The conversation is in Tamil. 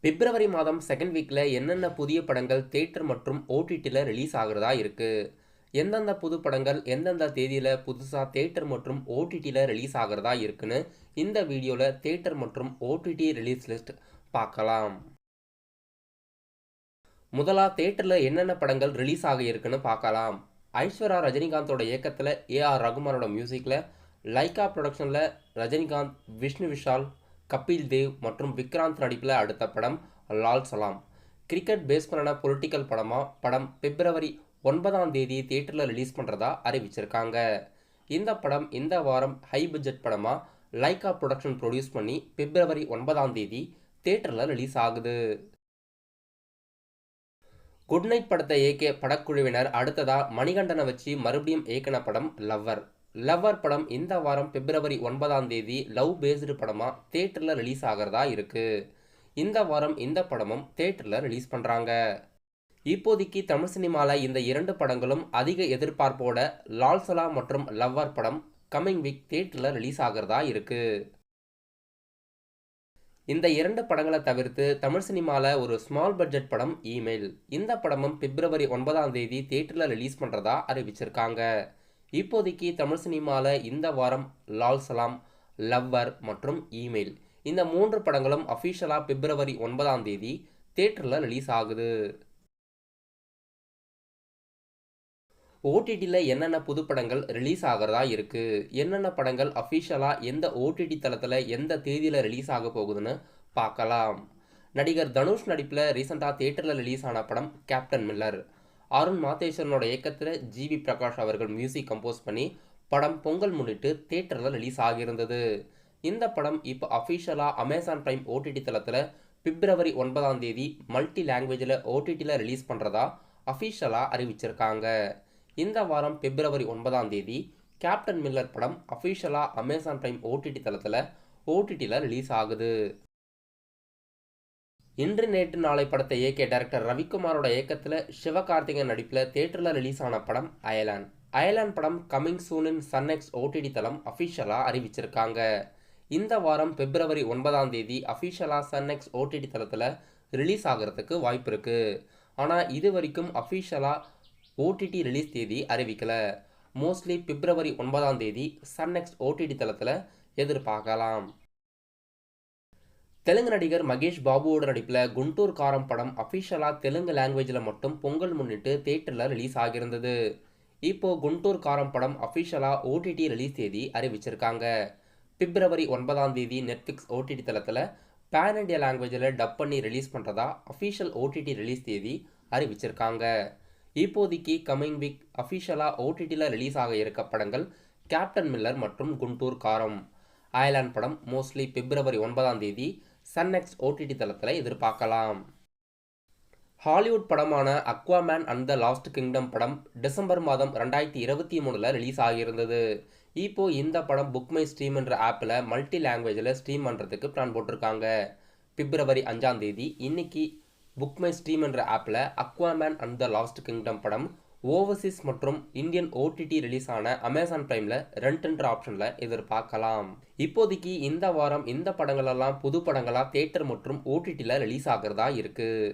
பிப்ரவரி மாதம் செகண்ட் வீக்கில் என்னென்ன புதிய படங்கள் தியேட்டர் மற்றும் ஓடிடியில் ரிலீஸ் ஆகிறதா இருக்குது. எந்தெந்த புது படங்கள் எந்தெந்த தேதியில் புதுசாக தியேட்டர் மற்றும் ஓடிடியில் ரிலீஸ் ஆகிறதா இருக்குன்னு இந்த வீடியோவில் தியேட்டர் மற்றும் ஓடிடி ரிலீஸ் லிஸ்ட் பார்க்கலாம். முதலாக தியேட்டரில் என்னென்ன படங்கள் ரிலீஸ் ஆக இருக்குன்னு பார்க்கலாம். ஐஸ்வர்யா ரஜினிகாந்தோட இயக்கத்தில் ஏஆர் ரகுமானோட மியூசிக்கில் லைகா ப்ரொடக்ஷனில் ரஜினிகாந்த், விஷ்ணு விஷால், கபில் தேவ் மற்றும் விக்ராந்த் நடிப்பில் அடுத்த படம் லால் சலாம். கிரிக்கெட் பேஸ் பண்ண பொலிட்டிக்கல் படம் பிப்ரவரி 9ஆம் தேதி தியேட்டரில் ரிலீஸ் பண்ணுறதா அறிவிச்சிருக்காங்க. இந்த படம் இந்த வாரம் ஹை பட்ஜெட் படமாக லைகா ப்ரொடக்ஷன் ப்ரொடியூஸ் பண்ணி பிப்ரவரி 9ஆம் தேதி தியேட்டரில் ரிலீஸ் ஆகுது. குட் நைட் படத்தை இயக்கிய படக்குழுவினர் அடுத்ததா மணிகண்டனை வச்சு மறுபடியும் இயக்கின படம் லவ்வர் படம் இந்த வாரம் பிப்ரவரி 9ஆம் தேதி லவ் பேஸ்டு படமாக தியேட்டரில் ரிலீஸ் ஆகிறதா இருக்குது. இந்த வாரம் இந்த படமும் தியேட்டரில் ரிலீஸ் பண்ணுறாங்க. இப்போதைக்கு தமிழ் சினிமாவில் இந்த இரண்டு படங்களும் அதிக எதிர்பார்ப்போட லால் சலாம் மற்றும் லவ்வர் படம் கம்மிங் வீக் தியேட்டரில் ரிலீஸ் ஆகிறதா இருக்குது. இந்த இரண்டு படங்களை தவிர்த்து தமிழ் சினிமாவில் ஒரு ஸ்மால் பட்ஜெட் படம் இமெயில். இந்த படமும் பிப்ரவரி 9ஆம் தேதி தியேட்டரில் ரிலீஸ் பண்ணுறதா அறிவிச்சிருக்காங்க. இப்போதைக்கு தமிழ் சினிமாவில் இந்த வாரம் லால் சலாம், லவ்வர் மற்றும் இமெயில் இந்த மூன்று படங்களும் அஃபிஷியலாக பிப்ரவரி 9ஆம் தேதி தியேட்டரில் ரிலீஸ் ஆகுது. ஓடிடியில் என்னென்ன புது படங்கள் ரிலீஸ் ஆகிறதா இருக்குது, என்னென்ன படங்கள் அஃபிஷியலாக எந்த ஓடிடி தளத்தில் எந்த தேதியில் ரிலீஸ் ஆக போகுதுன்னு பார்க்கலாம். நடிகர் தனுஷ் நடிப்பில் ரீசெண்டாக தியேட்டரில் ரிலீஸ் ஆன படம் கேப்டன் மில்லர். அருண் மாதேஸ்வரனோட இயக்கத்தில் ஜிவி பிரகாஷ் அவர்கள் மியூசிக் கம்போஸ் பண்ணி படம் பொங்கல் முன்னிட்டு தியேட்டரில் ரிலீஸ் ஆகியிருந்தது. இந்த படம் இப்போ அஃபிஷியலாக அமேசான் பிரைம் ஓடிடி தளத்தில் பிப்ரவரி 9ஆம் தேதி மல்டி லாங்குவேஜில் ஓடிடியில் ரிலீஸ் பண்ணுறதா அஃபிஷியலாக அறிவிச்சிருக்காங்க. இந்த வாரம் பிப்ரவரி 9ஆம் தேதி கேப்டன் மில்லர் படம் அஃபிஷியலாக அமேசான் பிரைம் ஓடிடி தளத்தில் ஓடிடியில் ரிலீஸ் ஆகுது. இன்று நேற்று நாளை படத்தை இயக்கிய டைரக்டர் ரவிக்குமாரோட இயக்கத்தில் சிவகார்த்திகேயன் நடிப்பில் தியேட்டரில் ரிலீஸ் ஆன படம் அயலான் படம் கமிங் சூனின் சன்நெக்ஸ்ட் ஓடிடி தளம் அஃபிஷியலாக அறிவிச்சிருக்காங்க. இந்த வாரம் பிப்ரவரி 9ஆம் தேதி அஃபிஷியலாக சன்நெக்ஸ்ட் ஓடிடி தளத்தில் ரிலீஸ் ஆகிறதுக்கு வாய்ப்பு இருக்குது. ஆனால் இது வரைக்கும் அஃபிஷியலாக ஓடிடி ரிலீஸ் தேதி அறிவிக்கலை. மோஸ்ட்லி பிப்ரவரி 9ஆம் தேதி சன்நெக்ஸ்ட் ஓடிடி தளத்தில் எதிர்பார்க்கலாம். தெலுங்கு நடிகர் மகேஷ் பாபுவோட நடிப்பில் குண்டூர் காரம் படம் அஃபிஷியலாக தெலுங்கு லாங்குவேஜில் மட்டும் பொங்கல் முன்னிட்டு தியேட்டரில் ரிலீஸ் ஆகியிருந்தது. இப்போது குண்டூர் காரம் படம் அஃபிஷியலாக ஓடிடி ரிலீஸ் தேதி அறிவிச்சிருக்காங்க. பிப்ரவரி 9ஆம் தேதி நெட்ஃப்ளிக்ஸ் ஓடிடி தளத்தில் பேன் இண்டியா லாங்குவேஜில் டப் பண்ணி ரிலீஸ் பண்ணுறதா அஃபிஷியல் ஓடிடி ரிலீஸ் தேதி அறிவிச்சிருக்காங்க. இப்போதைக்கு கம்மிங் வீக் அஃபிஷியலாக ஓடிடியில் ரிலீஸ் ஆக இருக்க படங்கள் கேப்டன் மில்லர் மற்றும் குண்டூர் காரம். அயலான் படம் மோஸ்ட்லி பிப்ரவரி 9ஆம் தேதி சன்நெக்ஸ்ட் ஓடிடி தளத்தில் எதிர்பார்க்கலாம். ஹாலிவுட் படமான Aquaman and the last kingdom படம் டிசம்பர் மாதம் 2023 ரிலீஸ் ஆகியிருந்தது. இப்போது இந்த படம் புக் மை ஸ்ட்ரீம் என்ற ஆப்பில் மல்டி லாங்குவேஜில் ஸ்ட்ரீம் பண்ணுறதுக்கு பிளான் போட்டிருக்காங்க. பிப்ரவரி 5ஆம் தேதி இன்னைக்கு புக் மை ஸ்ட்ரீம் என்ற ஆப்பில் Aquaman and the last kingdom படம் ஓவர்சீஸ் மற்றும் இந்தியன் ஓடிடி ரிலீஸ் ஆன அமேசான் பிரைமில் ரெண்ட்ன்ற ஆப்ஷனில் எதிர்பார்க்கலாம். இப்போதைக்கு இந்த வாரம் இந்த படங்களெல்லாம் புது படங்களாக தியேட்டர் மற்றும் ஓடிடியில் ரிலீஸ் ஆகிறதா இருக்குது.